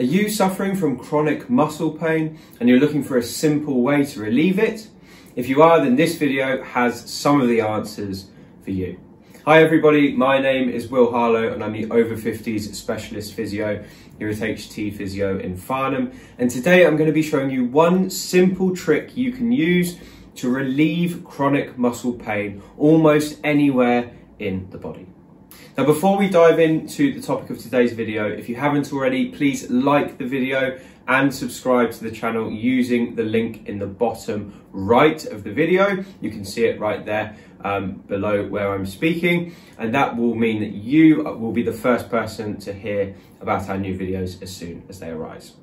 Are you suffering from chronic muscle pain and you're looking for a simple way to relieve it? If you are, then this video has some of the answers for you. Hi everybody, my name is Will Harlow and I'm the over 50s specialist physio here at HT Physio in Farnham. And today I'm going to be showing you one simple trick you can use to relieve chronic muscle pain almost anywhere in the body. Now, before we dive into the topic of today's video, if you haven't already, please like the video and subscribe to the channel using the link in the bottom right of the video. You can see it right there below where I'm speaking, and that will mean that you will be the first person to hear about our new videos as soon as they arise.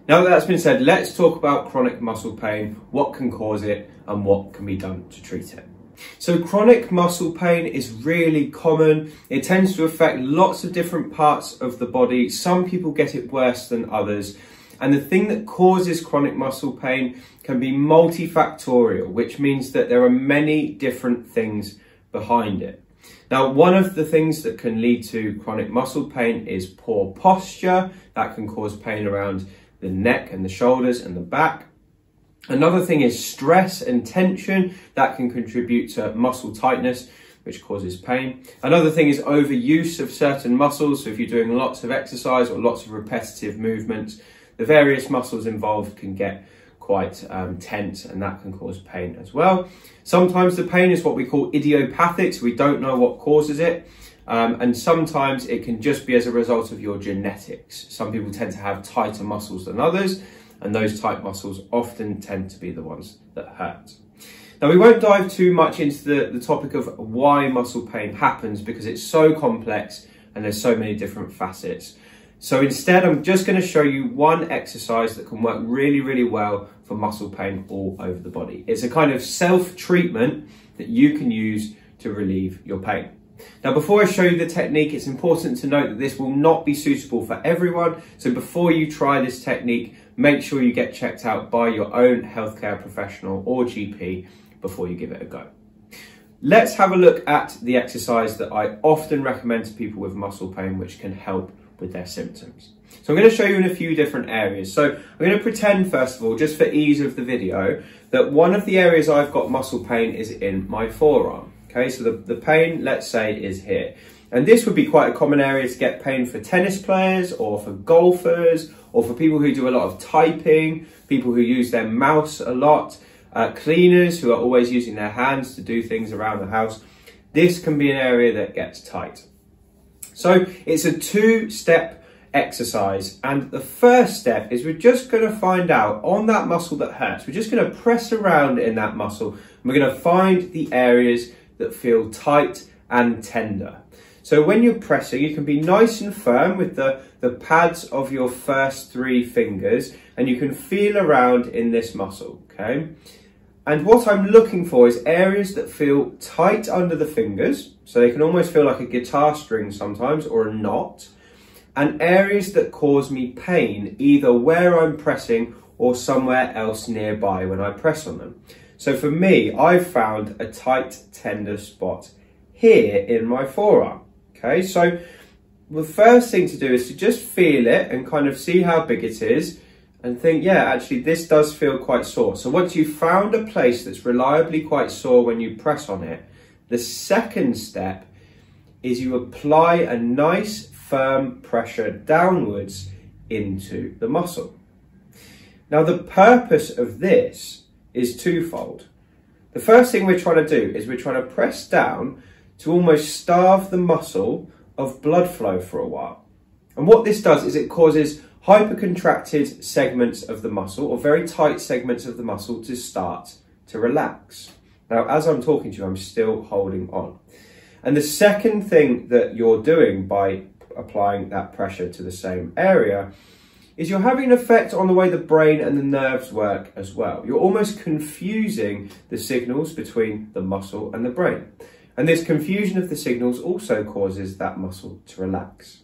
Now that that's been said, let's talk about chronic muscle pain, what can cause it and what can be done to treat it. So chronic muscle pain is really common. It tends to affect lots of different parts of the body. Some people get it worse than others. And the thing that causes chronic muscle pain can be multifactorial, which means that there are many different things behind it. Now, one of the things that can lead to chronic muscle pain is poor posture. That can cause pain around the neck and the shoulders and the back. Another thing is stress and tension. That can contribute to muscle tightness, which causes pain. Another thing is overuse of certain muscles. So if you're doing lots of exercise or lots of repetitive movements, the various muscles involved can get quite tense, and that can cause pain as well. Sometimes the pain is what we call idiopathic, so we don't know what causes it. And sometimes it can just be as a result of your genetics. Some people tend to have tighter muscles than others, and those tight muscles often tend to be the ones that hurt. Now, we won't dive too much into the topic of why muscle pain happens because it's so complex and there's so many different facets. So instead, I'm just going to show you one exercise that can work really, really well for muscle pain all over the body. It's a kind of self-treatment that you can use to relieve your pain. Now, before I show you the technique, it's important to note that this will not be suitable for everyone. So before you try this technique, make sure you get checked out by your own healthcare professional or GP before you give it a go. Let's have a look at the exercise that I often recommend to people with muscle pain, which can help with their symptoms. So I'm going to show you in a few different areas. So I'm going to pretend, first of all, just for ease of the video, that one of the areas I've got muscle pain is in my forearm. Okay, so the pain, let's say, is here. And this would be quite a common area to get pain for tennis players or for golfers or for people who do a lot of typing, people who use their mouse a lot, cleaners who are always using their hands to do things around the house. This can be an area that gets tight. So it's a two-step exercise. And the first step is we're just going to find out on that muscle that hurts. We're just going to press around in that muscle. And we're going to find the areas that feel tight and tender. So when you're pressing, you can be nice and firm with the pads of your first three fingers, and you can feel around in this muscle, okay? And what I'm looking for is areas that feel tight under the fingers, so they can almost feel like a guitar string sometimes, or a knot, and areas that cause me pain, either where I'm pressing or somewhere else nearby when I press on them. So for me, I've found a tight, tender spot here in my forearm. Okay, so the first thing to do is to just feel it and kind of see how big it is and think, yeah, actually this does feel quite sore. So once you've found a place that's reliably quite sore when you press on it, the second step is you apply a nice firm pressure downwards into the muscle. Now, the purpose of this is twofold. The first thing we're trying to do is we're trying to press down to almost starve the muscle of blood flow for a while. And what this does is it causes hypercontracted segments of the muscle, or very tight segments of the muscle, to start to relax. Now, as I'm talking to you, I'm still holding on. And the second thing that you're doing by applying that pressure to the same area is you're having an effect on the way the brain and the nerves work as well. You're almost confusing the signals between the muscle and the brain. And this confusion of the signals also causes that muscle to relax.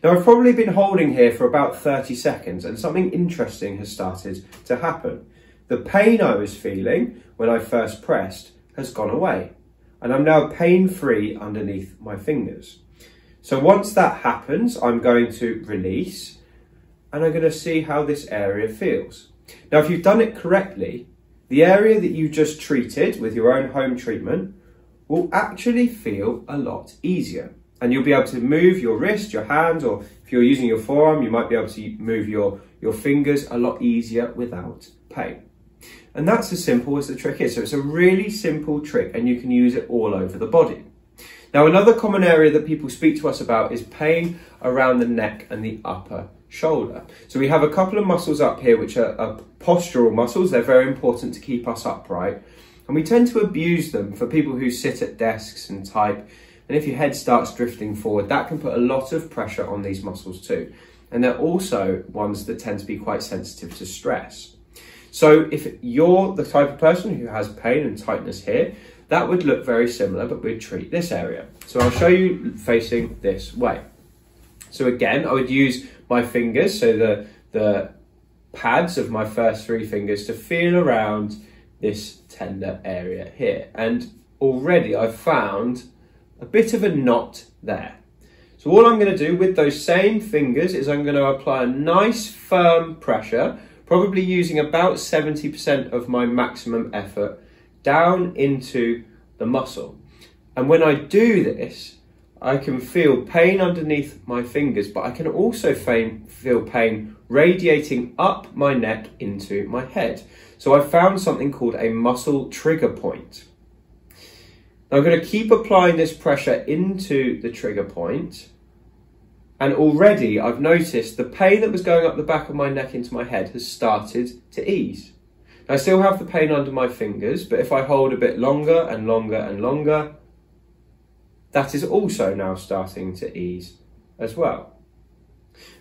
Now, I've probably been holding here for about 30 seconds and something interesting has started to happen. The pain I was feeling when I first pressed has gone away, and I'm now pain-free underneath my fingers. So once that happens, I'm going to release, and I'm going to see how this area feels. Now, if you've done it correctly, the area that you just treated with your own home treatment will actually feel a lot easier. And you'll be able to move your wrist, your hand, or if you're using your forearm, you might be able to move your fingers a lot easier without pain. And that's as simple as the trick is. So it's a really simple trick and you can use it all over the body. Now, another common area that people speak to us about is pain around the neck and the upper shoulder. So we have a couple of muscles up here which are postural muscles. They're very important to keep us upright. And we tend to abuse them for people who sit at desks and type. And if your head starts drifting forward, that can put a lot of pressure on these muscles too. And they're also ones that tend to be quite sensitive to stress. So if you're the type of person who has pain and tightness here, that would look very similar, but we'd treat this area. So I'll show you facing this way. So again, I would use my fingers, so the pads of my first 3 fingers, to feel around this tender area here. And already I've found a bit of a knot there. So all I'm going to do with those same fingers is I'm going to apply a nice firm pressure, probably using about 70% of my maximum effort, down into the muscle. And when I do this, I can feel pain underneath my fingers, but I can also feel pain radiating up my neck into my head. So I found something called a muscle trigger point. Now I'm going to keep applying this pressure into the trigger point. And already I've noticed the pain that was going up the back of my neck into my head has started to ease. Now, I still have the pain under my fingers, but if I hold a bit longer and longer and longer, that is also now starting to ease as well.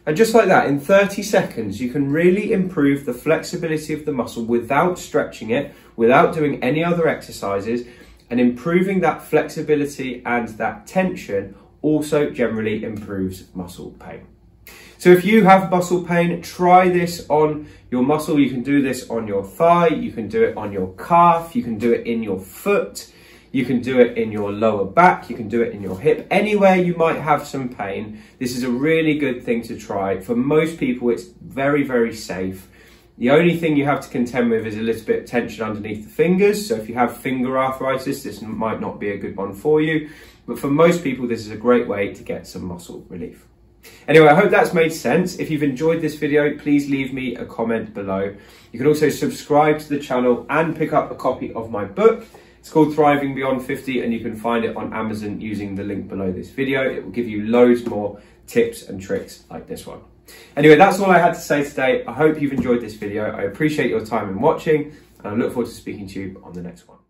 And just like that, in 30 seconds, you can really improve the flexibility of the muscle without stretching it, without doing any other exercises, and improving that flexibility and that tension also generally improves muscle pain. So if you have muscle pain, try this on your muscle. You can do this on your thigh, you can do it on your calf, you can do it in your foot, you can do it in your lower back, you can do it in your hip. Anywhere you might have some pain, this is a really good thing to try. For most people, it's very, very safe. The only thing you have to contend with is a little bit of tension underneath the fingers. So if you have finger arthritis, this might not be a good one for you. But for most people, this is a great way to get some muscle relief. Anyway, I hope that's made sense. If you've enjoyed this video, please leave me a comment below. You can also subscribe to the channel and pick up a copy of my book. It's called Thriving Beyond 50 and you can find it on Amazon using the link below this video. It will give you loads more tips and tricks like this one. Anyway, that's all I had to say today. I hope you've enjoyed this video. I appreciate your time in watching and I look forward to speaking to you on the next one.